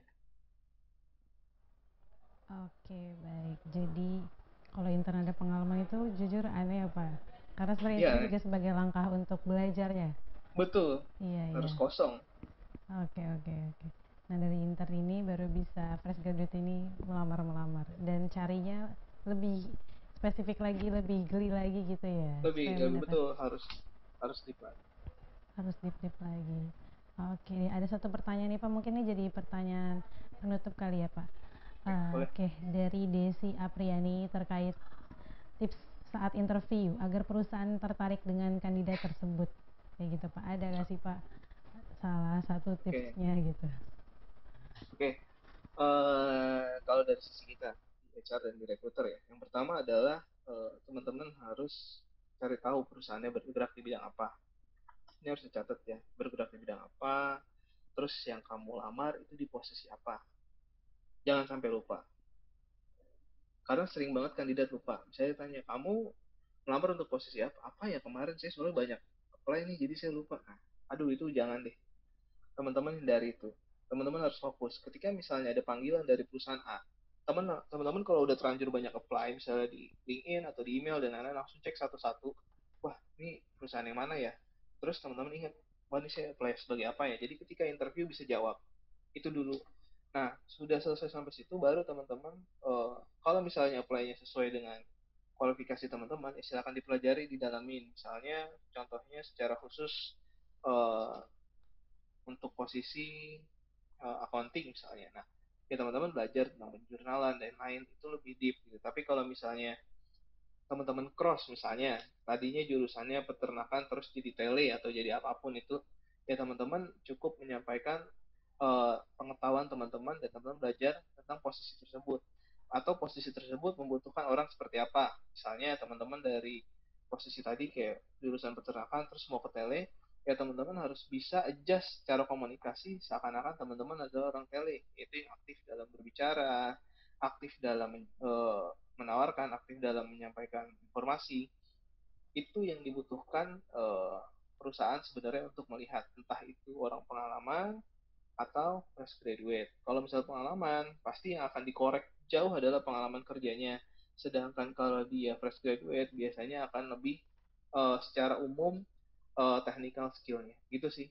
Oke, baik. Jadi kalau intern ada pengalaman itu jujur aneh apa? Karena sebenarnya intern Iya, juga sebagai langkah untuk belajar ya. betul. Iya, iya. Harus kosong. Oke, oke, oke. Nah, dari intern ini baru bisa fresh graduate ini melamar-melamar dan carinya lebih spesifik lagi, lebih geli lagi gitu ya, Lebih supaya lebih mendapat betul, harus harus dipelajari. harus deep lagi. Oke, ada satu pertanyaan nih Pak, mungkin ini jadi pertanyaan penutup kali ya Pak. Oke, boleh. Oke, dari Desi Apriani terkait tips saat interview agar perusahaan tertarik dengan kandidat tersebut. Kayak gitu Pak, ada gak sih Pak salah satu Oke, tipsnya gitu? oke. Kalau dari sisi kita di HR dan di recruiter ya, yang pertama adalah teman-teman harus cari tahu perusahaannya bergerak di bidang apa. Ini harus dicatat ya, bergerak di bidang apa, terus yang kamu lamar itu di posisi apa. Jangan sampai lupa. Karena sering banget kandidat lupa. Saya tanya, kamu melamar untuk posisi apa? Apa ya kemarin saya soalnya banyak apply nih, jadi saya lupa. Nah, aduh itu jangan deh. Teman-teman hindari itu. Teman-teman harus fokus. Ketika misalnya ada panggilan dari perusahaan A, teman-teman kalau udah terlanjur banyak apply, misalnya di LinkedIn atau di email dan lain-lain, langsung cek satu-satu. Wah, ini perusahaan yang mana ya? Terus teman-teman ingat, wah ini saya apply sebagai apa ya? Jadi ketika interview bisa jawab. Itu dulu. Nah, sudah selesai sampai situ, baru teman-teman, kalau misalnya apply-nya sesuai dengan kualifikasi teman-teman, ya silakan dipelajari, didalamin. Misalnya, contohnya secara khusus eh, untuk posisi accounting misalnya. Nah, ya teman-teman belajar tentang penjurnalan dan lain itu lebih deep gitu. Tapi kalau misalnya teman-teman cross misalnya, tadinya jurusannya peternakan terus jadi tele atau jadi apapun itu, ya teman-teman cukup menyampaikan pengetahuan teman-teman dan teman-teman belajar tentang posisi tersebut atau posisi tersebut membutuhkan orang seperti apa. Misalnya teman-teman dari posisi tadi kayak jurusan peternakan terus mau ke tele, ya teman-teman harus bisa adjust cara komunikasi seakan-akan teman-teman adalah orang tele, yaitu yang aktif dalam berbicara, aktif dalam menawarkan, aktif dalam menyampaikan informasi. Itu yang dibutuhkan perusahaan sebenarnya untuk melihat entah itu orang pengalaman atau fresh graduate. Kalau misalnya pengalaman, pasti yang akan dikorek jauh adalah pengalaman kerjanya. Sedangkan kalau dia fresh graduate, biasanya akan lebih secara umum technical skill-nya. Gitu sih.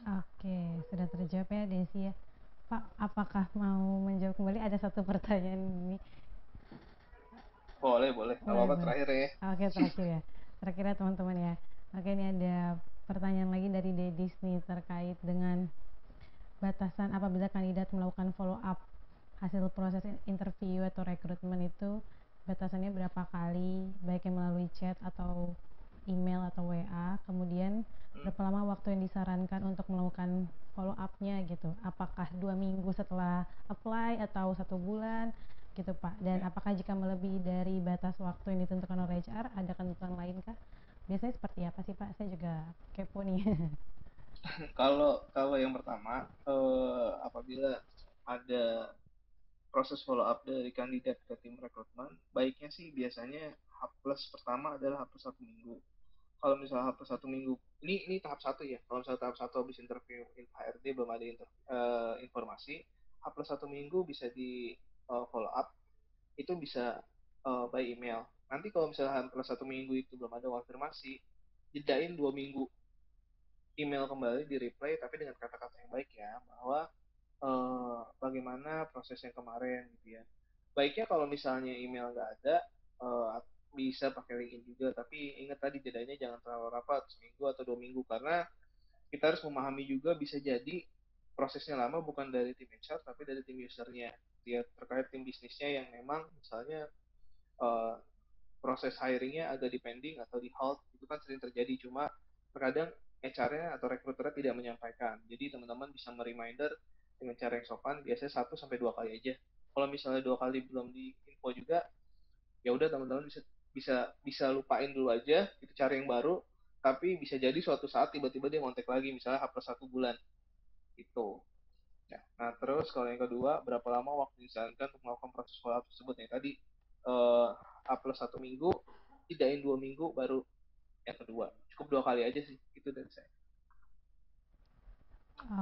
Oke, sudah terjawab ya Desi ya. Pak, apakah mau menjawab kembali? Ada satu pertanyaan ini. Boleh, boleh. Nggak Boleh, apa-apa boleh. terakhir ya. Oke, terakhir ya. Terakhir ya teman-teman ya. Oke, ini ada pertanyaan lagi dari Dedis nih terkait dengan batasan apabila kandidat melakukan follow up hasil proses interview atau rekrutmen itu batasannya berapa kali, baik yang melalui chat atau email atau WA, kemudian Hmm. berapa lama waktu yang disarankan untuk melakukan follow up-nya gitu, apakah 2 minggu setelah apply atau 1 bulan gitu Pak, dan Ya. apakah jika melebihi dari batas waktu yang ditentukan oleh HR ada ketentuan lain kah? Biasanya seperti apa sih Pak? Saya juga kepo nih. Kalau kalau yang pertama, apabila ada proses follow up dari kandidat ke tim rekrutmen, baiknya sih biasanya H plus pertama adalah H plus 1 minggu. Kalau misalnya H plus 1 minggu, ini tahap satu ya. Kalau misalnya tahap satu habis interview HRD belum ada informasi, H plus 1 minggu bisa di follow up, itu bisa by email. Nanti kalau misalnya H plus 1 minggu itu belum ada konfirmasi, jedain 2 minggu, email kembali di reply tapi dengan kata-kata yang baik ya, bahwa bagaimana proses yang kemarin gitu ya. Baiknya kalau misalnya email nggak ada, eh, bisa pakai LinkedIn juga, tapi ingat tadi jedanya jangan terlalu rapat, seminggu atau 2 minggu, karena kita harus memahami juga bisa jadi prosesnya lama bukan dari tim HR tapi dari tim usernya, dia terkait tim bisnisnya yang memang misalnya eh, proses hiringnya agak depending atau di halt, itu kan sering terjadi, cuma terkadang HR-nya atau rekruternya tidak menyampaikan. Jadi teman-teman bisa mereminder dengan cara yang sopan, biasanya 1 sampai 2 kali aja. Kalau misalnya 2 kali belum diinfo juga, ya udah teman-teman bisa bisa bisa lupain dulu aja, itu cari yang baru, tapi bisa jadi suatu saat tiba-tiba dia ngontek lagi, misalnya H plus 1 bulan, itu. Ya. Nah, terus kalau yang kedua, berapa lama waktu disarankan untuk melakukan proses follow up tersebut? Yang tadi, A plus 1 minggu, tidain 2 minggu, baru yang kedua. Cukup 2 kali aja sih, itu dari saya.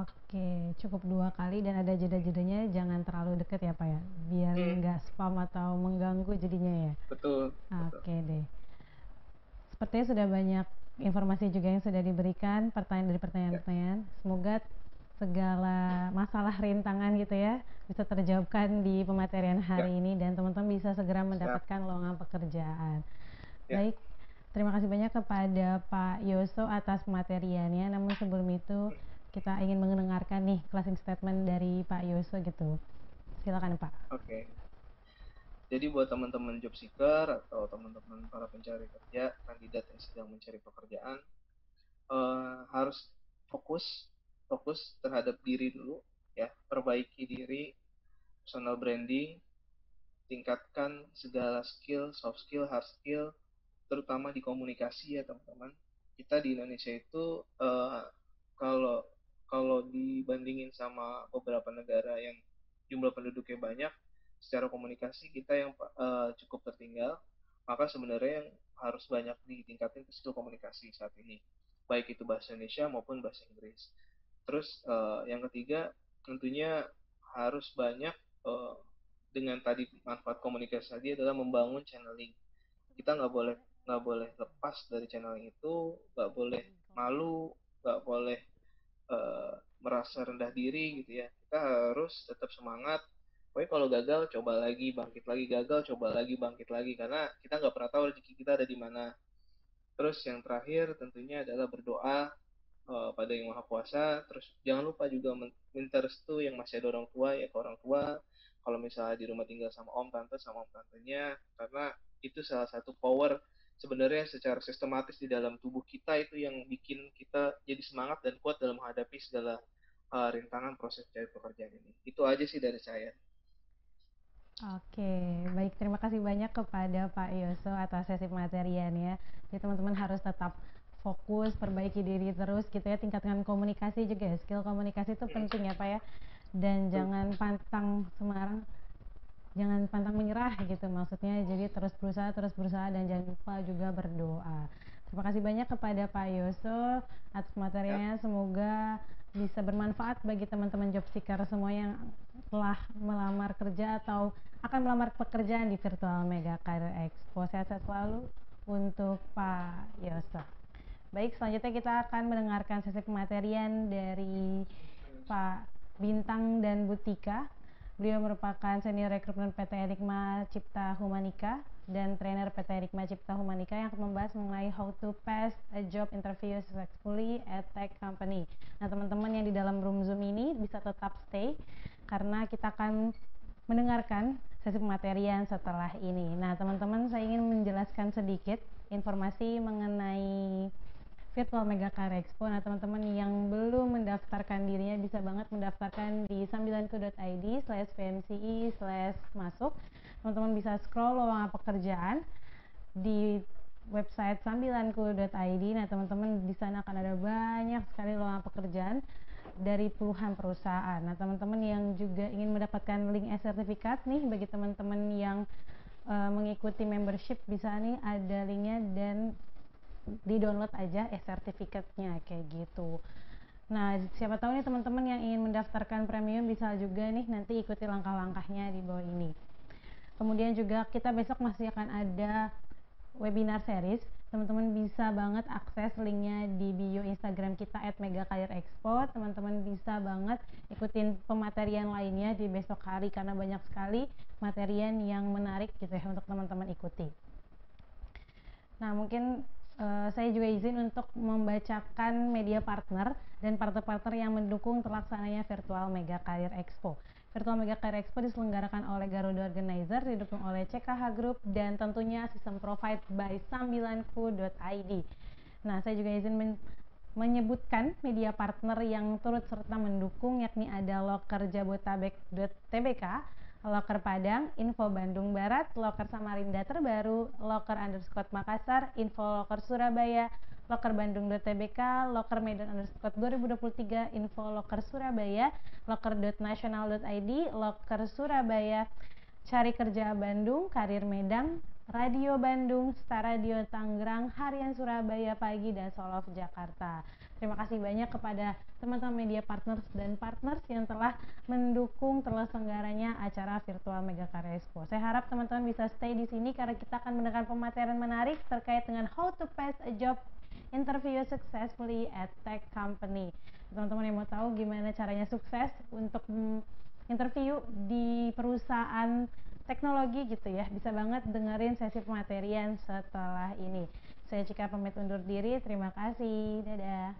Oke, cukup 2 kali dan ada jeda-jedanya, jangan terlalu deket ya Pak ya, biar Hmm, nggak spam atau mengganggu jadinya ya. betul, betul. Oke deh. Sepertinya sudah banyak informasi juga yang sudah diberikan, pertanyaan dari Ya, pertanyaan-pertanyaan. Semoga segala masalah rintangan gitu ya bisa terjawabkan di pematerian ya, hari ini dan teman-teman bisa segera siap. mendapatkan lowongan pekerjaan. Ya, Baik, terima kasih banyak kepada Pak Yoso atas pemateriannya. Namun sebelum itu hmm, kita ingin mendengarkan nih closing statement dari Pak Yoso gitu. Silakan Pak. oke. Jadi buat teman-teman job seeker atau teman-teman para pencari kerja, kandidat yang sedang mencari pekerjaan, harus fokus, fokus terhadap diri dulu, ya. Perbaiki diri, personal branding, tingkatkan segala skill, soft skill, hard skill, terutama di komunikasi ya teman-teman. Kita di Indonesia itu kalau kalau dibandingin sama beberapa negara yang jumlah penduduknya banyak, secara komunikasi kita yang cukup tertinggal. Maka sebenarnya yang harus banyak ditingkatin itu skill komunikasi saat ini, baik itu bahasa Indonesia maupun bahasa Inggris. Terus yang ketiga tentunya harus banyak, eh, dengan tadi manfaat komunikasi tadi adalah membangun channeling. Kita nggak boleh lepas dari channeling itu, nggak boleh malu, nggak boleh eh, merasa rendah diri gitu ya. Kita harus tetap semangat. Pokoknya kalau gagal coba lagi, bangkit lagi, gagal coba lagi, bangkit lagi, karena kita nggak pernah tahu rezeki kita ada di mana. Terus yang terakhir tentunya adalah berdoa pada Yang Maha Kuasa. Terus jangan lupa juga minta restu yang masih ada orang tua ya, ke orang tua. Kalau misalnya di rumah tinggal sama om tante, sama om tantenya, karena itu salah satu power sebenarnya secara sistematis di dalam tubuh kita itu yang bikin kita jadi semangat dan kuat dalam menghadapi segala rintangan proses cari pekerjaan ini. Itu aja sih dari saya. Oke, baik. Terima kasih banyak kepada Pak Yoso atas sesi materiannya. Jadi teman-teman harus tetap fokus, perbaiki diri terus gitu ya, tingkatkan komunikasi juga ya. Skill komunikasi itu penting ya Pak ya. Dan Betul. jangan pantang semarang, jangan pantang menyerah gitu maksudnya. Jadi terus berusaha dan jangan lupa juga berdoa. Terima kasih banyak kepada Pak Yoso atas Ya. materinya. Semoga bisa bermanfaat bagi teman-teman job seeker semua yang telah melamar kerja atau akan melamar pekerjaan di Virtual Mega Career Expo. Sehat-sehat selalu untuk Pak Yoso. Baik, selanjutnya kita akan mendengarkan sesi pematerian dari Pak Bintang dan Butika. Beliau merupakan senior rekrutmen PT Enigma Cipta Humanika dan trainer PT Enigma Cipta Humanika yang akan membahas mengenai how to pass a job interview successfully at tech company. Nah, teman-teman yang di dalam room Zoom ini bisa tetap stay karena kita akan mendengarkan sesi pematerian setelah ini. Nah, teman-teman, saya ingin menjelaskan sedikit informasi mengenai Virtual Mega Career Expo. Nah, teman-teman yang belum mendaftarkan dirinya bisa banget mendaftarkan di sambilanku.id/vmci/masuk. Teman-teman bisa scroll lowongan pekerjaan di website sambilanku.id. Nah, teman-teman di sana akan ada banyak sekali lowongan pekerjaan dari puluhan perusahaan. Nah, teman-teman yang juga ingin mendapatkan link e-sertifikat nih bagi teman-teman yang mengikuti membership bisa nih ada linknya dan di download aja sertifikatnya kayak gitu. Nah, siapa tahu nih teman-teman yang ingin mendaftarkan premium bisa juga nih nanti ikuti langkah-langkahnya di bawah ini. Kemudian juga kita besok masih akan ada webinar series. Teman-teman bisa banget akses linknya di bio Instagram kita @megacareerexpo. Teman-teman bisa banget ikutin pematerian lainnya di besok hari karena banyak sekali materian yang menarik gitu ya untuk teman-teman ikuti. Nah, mungkin saya juga izin untuk membacakan media partner dan partner-partner yang mendukung terlaksananya Virtual Mega Career Expo. Virtual Mega Career Expo diselenggarakan oleh Garuda Organizer, didukung oleh CKH Group, dan tentunya sistem provide by sambilanku.id. Nah, saya juga izin menyebutkan media partner yang turut serta mendukung, yakni ada Loker Jabotabek.tbk, Loker Padang, Info Bandung Barat, Loker Samarinda Terbaru, Loker underscore Makassar, Info Loker Surabaya, Loker Bandung.tbk, Loker Medan underscore 2023, Info Loker Surabaya, Loker.nasional.id, Loker Surabaya, Cari Kerja Bandung, Karir Medan, Radio Bandung, Star Radio Tangerang, Harian Surabaya Pagi, dan Solo Jakarta. Terima kasih banyak kepada teman-teman media partners dan partners yang telah mendukung terselenggaranya acara Virtual Mega Career Expo. Saya harap teman-teman bisa stay di sini karena kita akan mendengar pematerian menarik terkait dengan how to pass a job interview successfully at tech company. Teman-teman yang mau tahu gimana caranya sukses untuk interview di perusahaan teknologi gitu ya, bisa banget dengerin sesi pematerian setelah ini. Saya Cika pamit undur diri, terima kasih, dadah.